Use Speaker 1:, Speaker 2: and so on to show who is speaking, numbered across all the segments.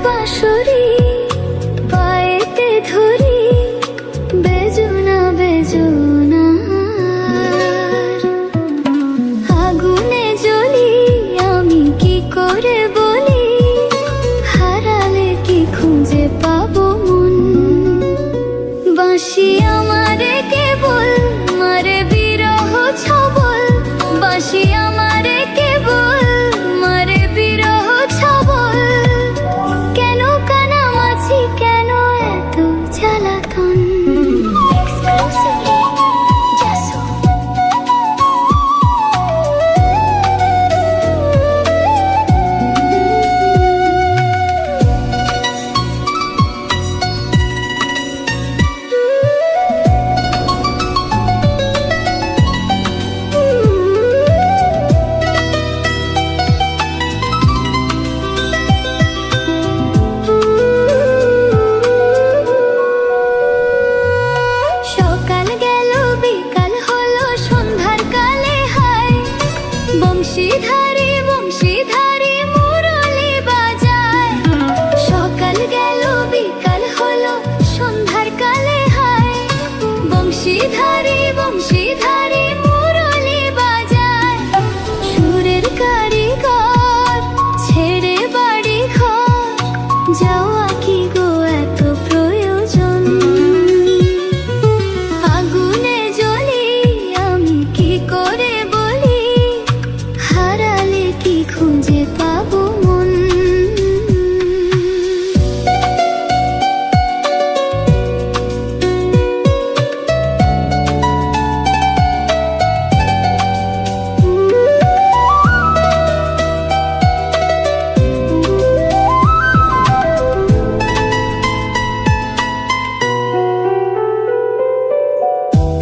Speaker 1: বাঁশরি পায়েতে ধরি বেজুনা বেজুনা আগুনে জ্বলি আমি কি করে বলি হারালে কি খুঁজে পাবো মন বাঁশি আমারে কেবল মারে বিরহ ছবল বাঁশি আমারে কেবল মারে বিরহ ছবল কেন কানামাছি কেন এত জ্বালাতন বংশীধারী বংশীধারী মুরলি বাজায় সকাল গেল বিকাল হলো সন্ধ্যার কালে হায় বংশীধারী বংশীধারী মুরলি বাজায় সুরের কারিগর ছেড়ে বাড়ি ঘর যাওয়া কি গো এত প্রয়োজন আগুনে জ্বলি আমি কি করে খুঁজে পাবো মন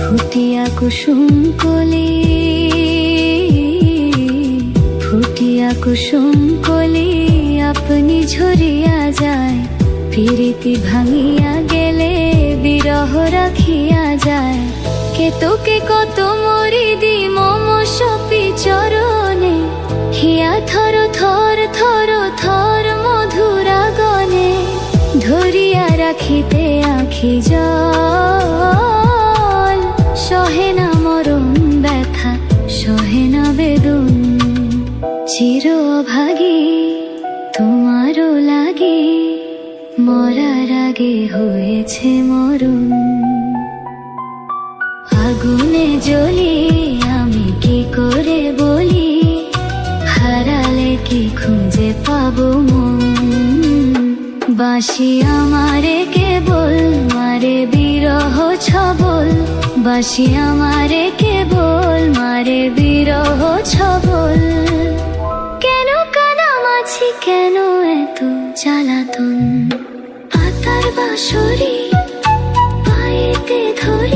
Speaker 1: ফুটিয়া কুসুম কলি ফুটিয়া কুসুম কলি আপনি ঝরিয়া যায় প্রীতি ভাঙিয়া গেলে বিরহ রাখিয়া যায় কেতকে কত মরি দি মম সপি চরণে হিয়া থর থর থর থর মধুরা গনে ধরিয়া রাখিতে আখি জল সহে না মরণ ব্যথা সহে না বেদন চির অভাগী তোমারও লাগে মরার আগে হয়েছে মরণ আগুনে জ্বলি আমি কি করে বলি হারালে কি খুঁজে পাবো মন বাঁশি আমারে কেবল মারে বিরহ ছবল বাঁশি আমারে কেবল মারে বিরহ ছবল কেন কানামাছি কেন এত জ্বালাতন পাতার বাঁশরি পায়েতে ধরি